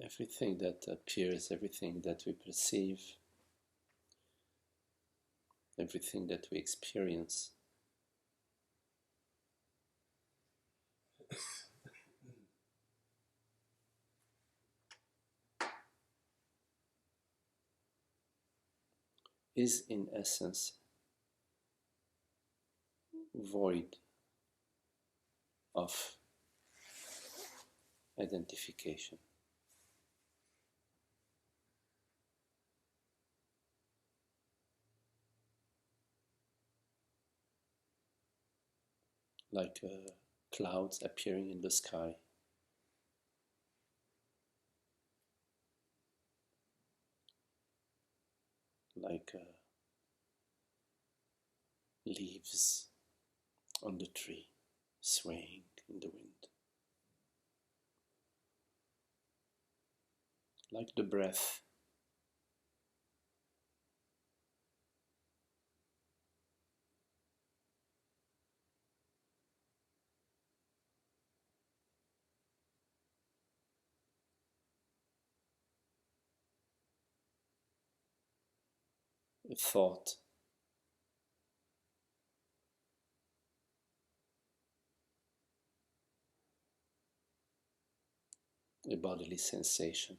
Everything that appears, everything that we perceive, everything that we experience is in essence void of identification. Like clouds appearing in the sky, like leaves on the tree swaying in the wind, like the breath a thought, a bodily sensation.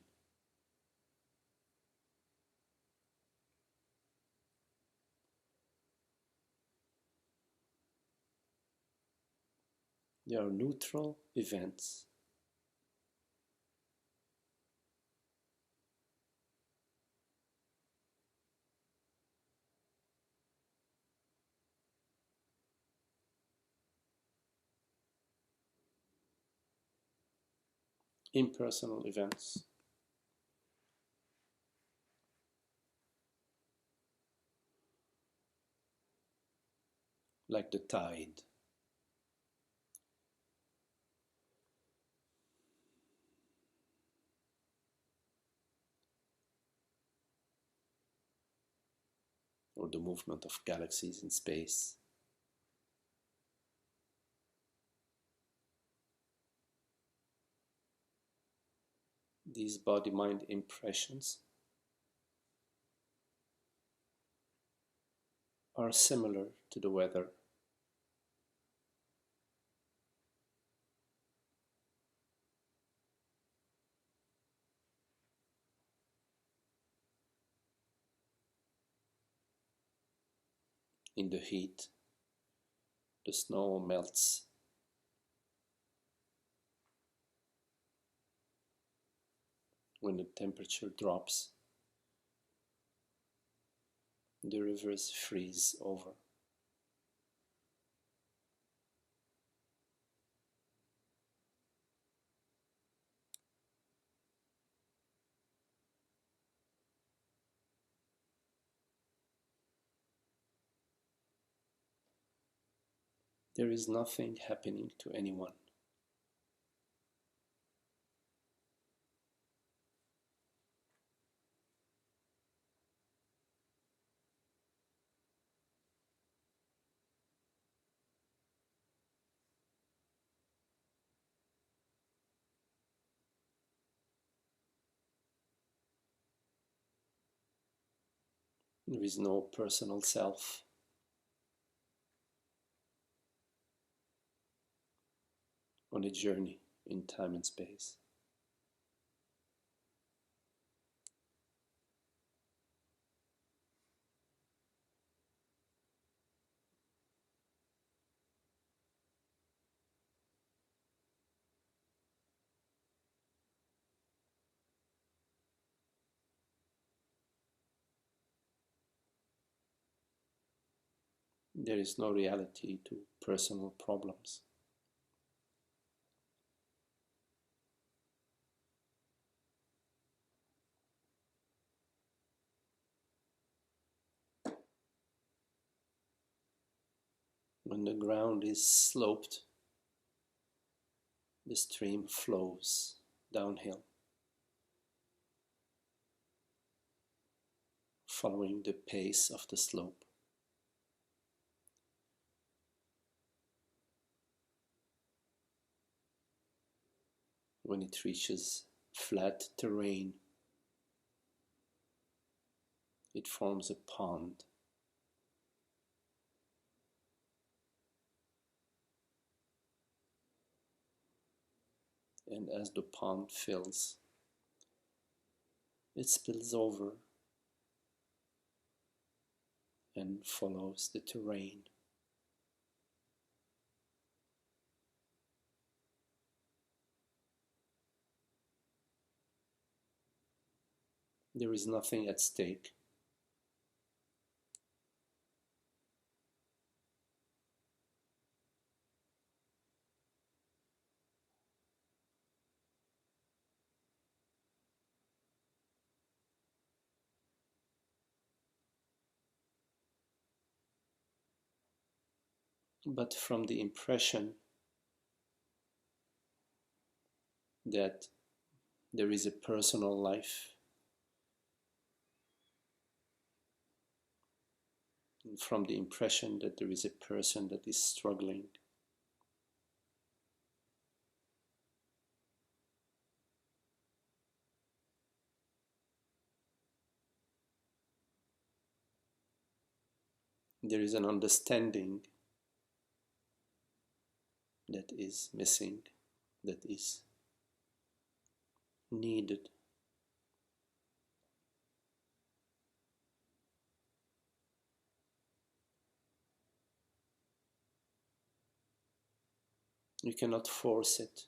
They are neutral events, impersonal events, like the tide. Or the movement of galaxies in space. These body-mind impressions are similar to the weather. In the heat, the snow melts. When the temperature drops, the rivers freeze over. There is nothing happening to anyone. There is no personal self. On a journey in time and space. There is no reality to personal problems. When the ground is sloped, the stream flows downhill, following the pace of the slope. When it reaches flat terrain. It forms a pond. And as the pond fills, it spills over and follows the terrain. There is nothing at stake. But from the impression that there is a personal life, and from the impression that there is a person that is struggling, there is an understanding that is missing, that is needed. You cannot force it.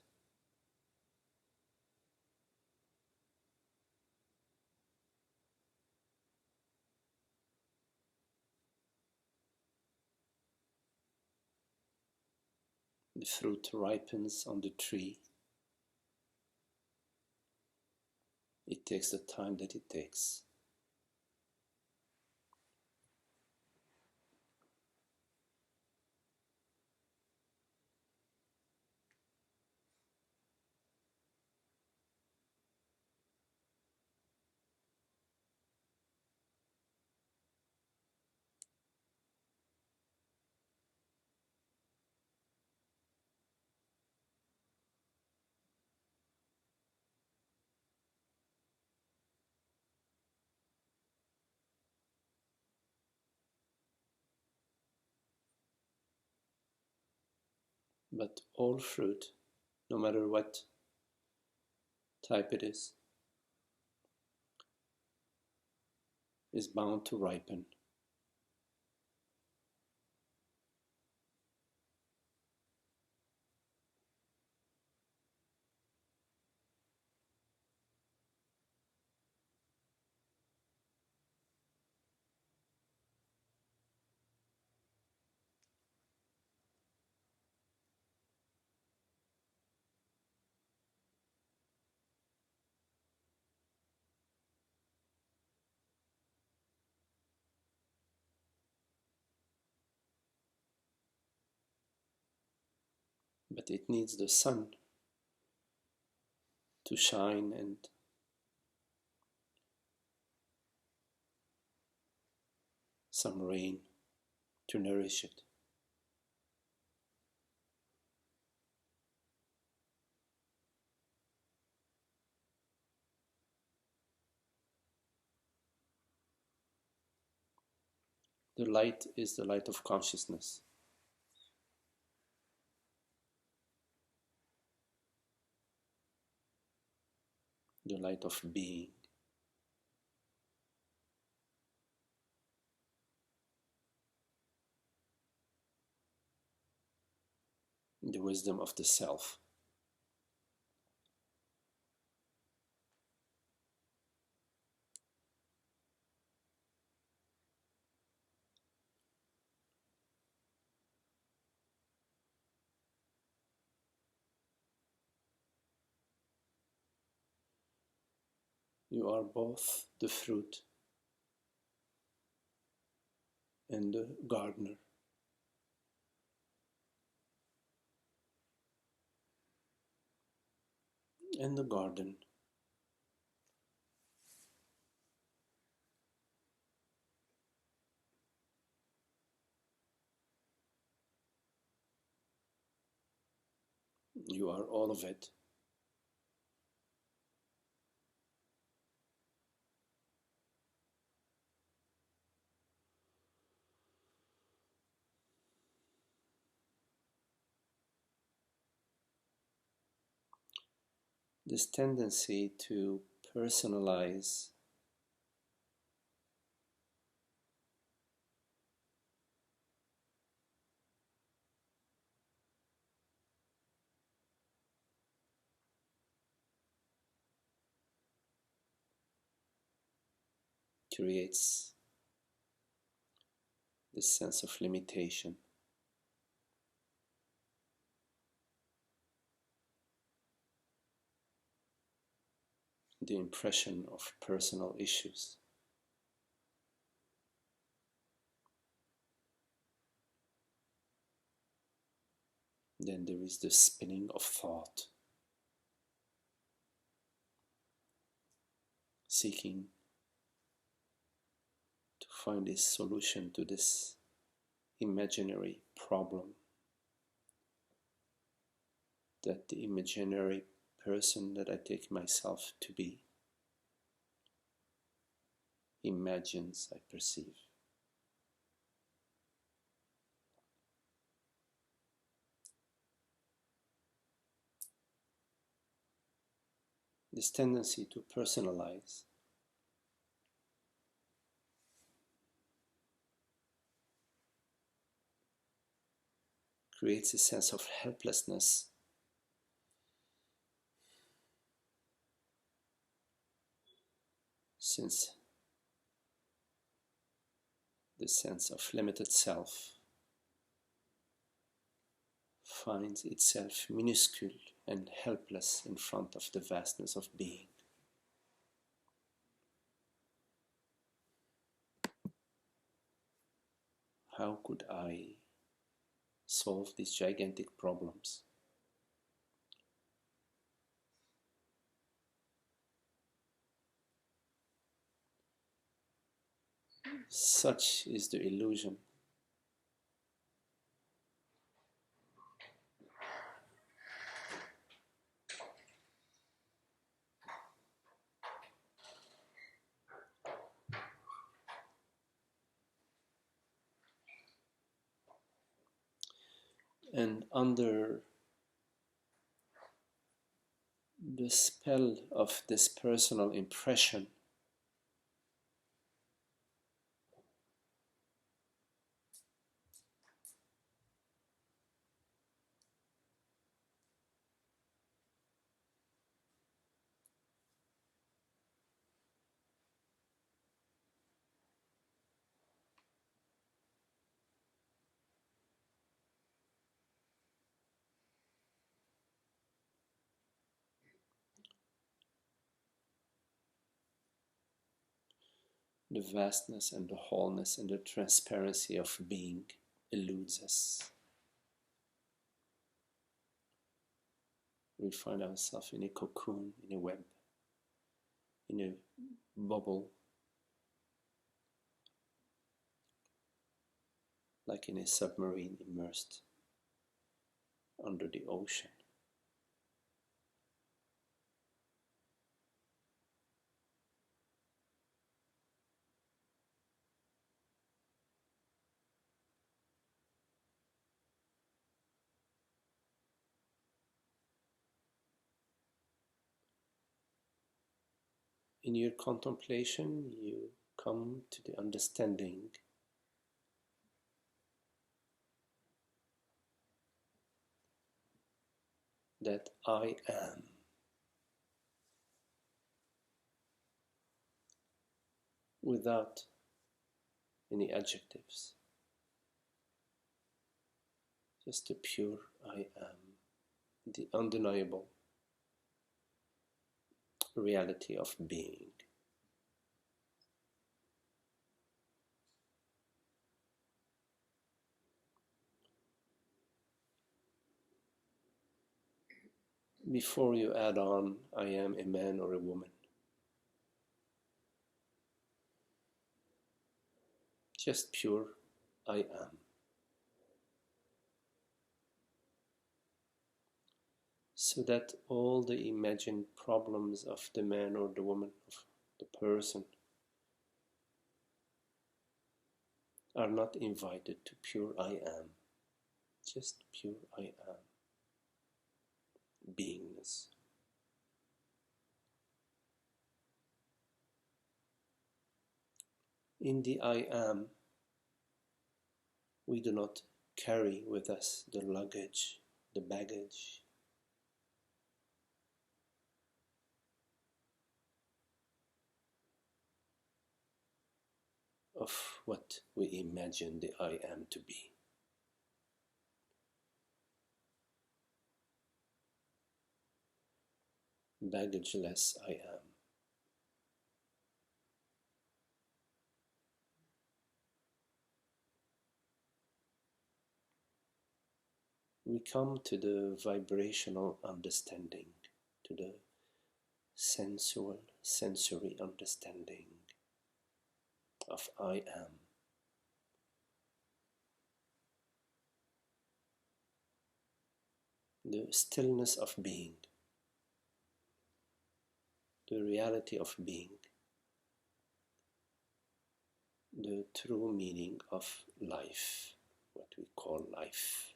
The fruit ripens on the tree. It takes the time that it takes. But all fruit, no matter what type it is bound to ripen. But it needs the sun to shine and some rain to nourish it. The light is the light of consciousness. The light of being. The wisdom of the self. You are both the fruit and the gardener. And the garden. You are all of it. this tendency to personalize creates this sense of limitation, the impression of personal issues. Then there is the spinning of thought, seeking to find a solution to this imaginary problem that the imaginary person that I take myself to be imagines I perceive. This tendency to personalize creates a sense of helplessness, since the sense of limited self finds itself minuscule and helpless in front of the vastness of being. How could I solve these gigantic problems? Such is the illusion. And under the spell of this personal impression, the vastness and the wholeness and the transparency of being eludes us. We find ourselves in a cocoon, in a web, in a bubble, like in a submarine immersed under the ocean. In your contemplation, you come to the understanding that I am, without any adjectives, just a pure I am, the undeniable reality of being. Before you add on, I am a man or a woman, just pure I am. So that all the imagined problems of the man or the woman, of the person, are not invited to pure I am, just pure I am, beingness. In the I am, we do not carry with us the luggage, the baggage of what we imagine the I am to be. Baggageless I am. We come to the vibrational understanding, to the sensory understanding of I am. The stillness of being, the reality of being, the true meaning of life, what we call life,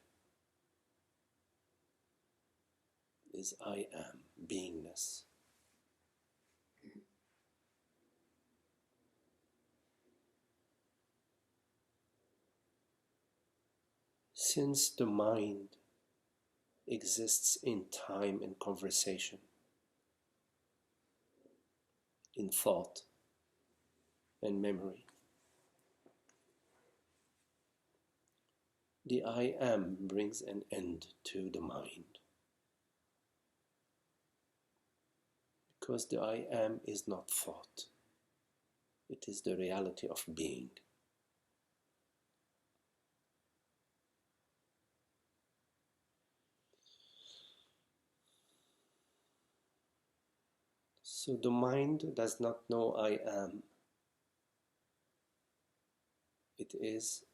is I am, beingness. Since the mind exists in time and conversation, in thought and memory, the I am brings an end to the mind. Because the I am is not thought, it is the reality of being. So the mind does not know I am. It is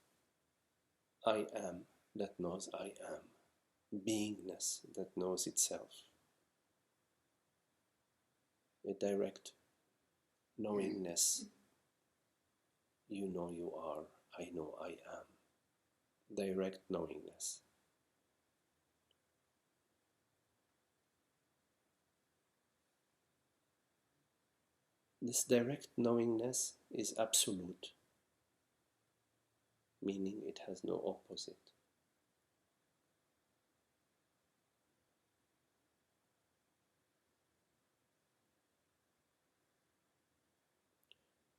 I am that knows I am. Beingness that knows itself. A direct knowingness. You know you are, I know I am. Direct knowingness. This direct knowingness is absolute, meaning it has no opposite.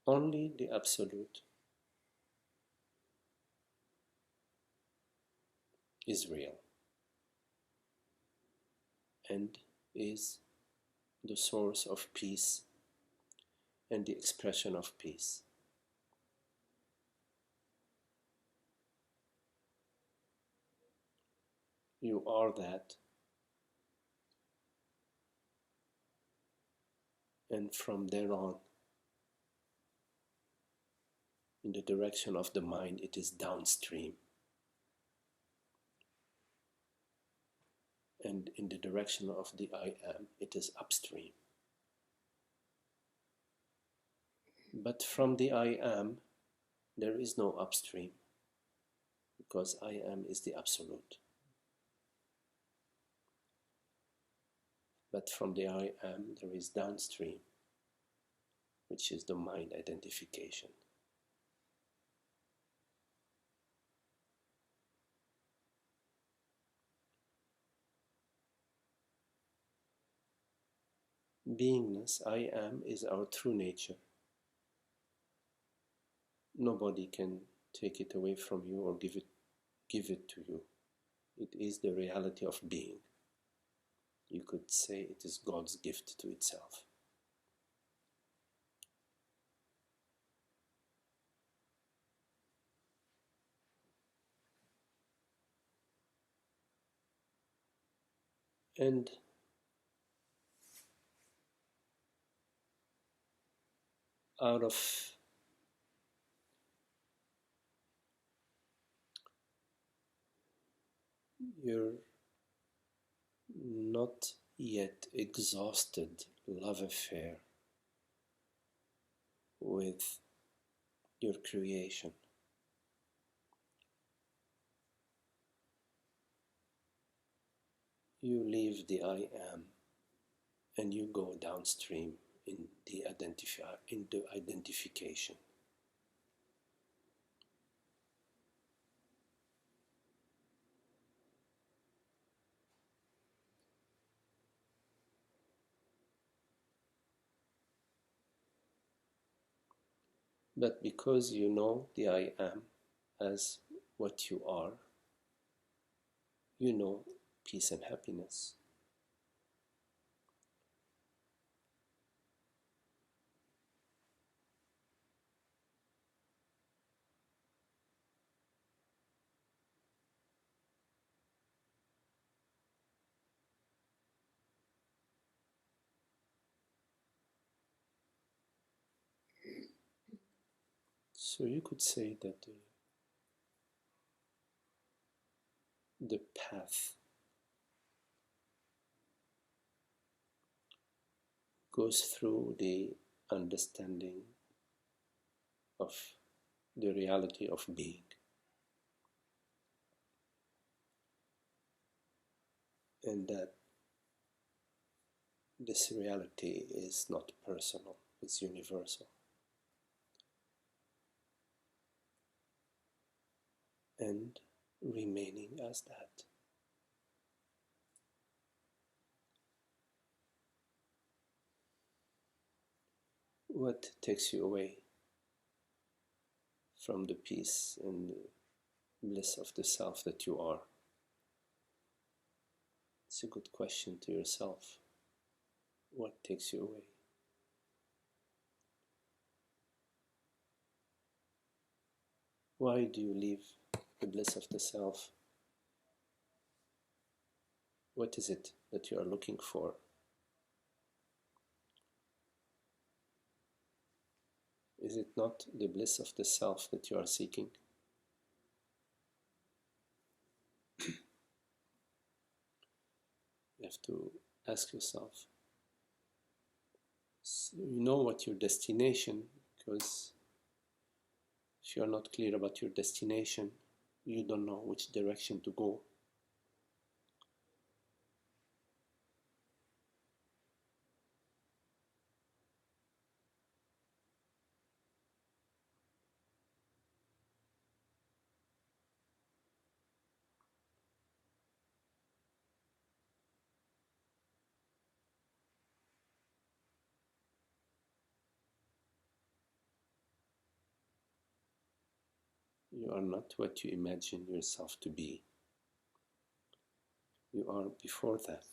Only the absolute is real and is the source of peace and the expression of peace. You are that, and from there on, in the direction of the mind, it is downstream. And in the direction of the I am, it is upstream. But from the I am, there is no upstream, because I am is the absolute. But from the I am, there is downstream, which is the mind identification. Beingness, I am, is our true nature. Nobody can take it away from you or give it to you. It is the reality of being. You could say it is God's gift to itself. And out of your not yet exhausted love affair with your creation, you leave the I am and you go downstream in the identification. But because you know the I am as what you are, you know peace and happiness. So you could say that the path goes through the understanding of the reality of being. And that this reality is not personal, it's universal. And remaining as that. What takes you away from the peace and the bliss of the self that you are? It's a good question to yourself. What takes you away? Why do you leave the bliss of the self? What is it that you are looking for? Is it not the bliss of the self that you are seeking? You have to ask yourself. So you know what your destination, because if you are not clear about your destination, you don't know which direction to go. You are not what you imagine yourself to be. You are before that.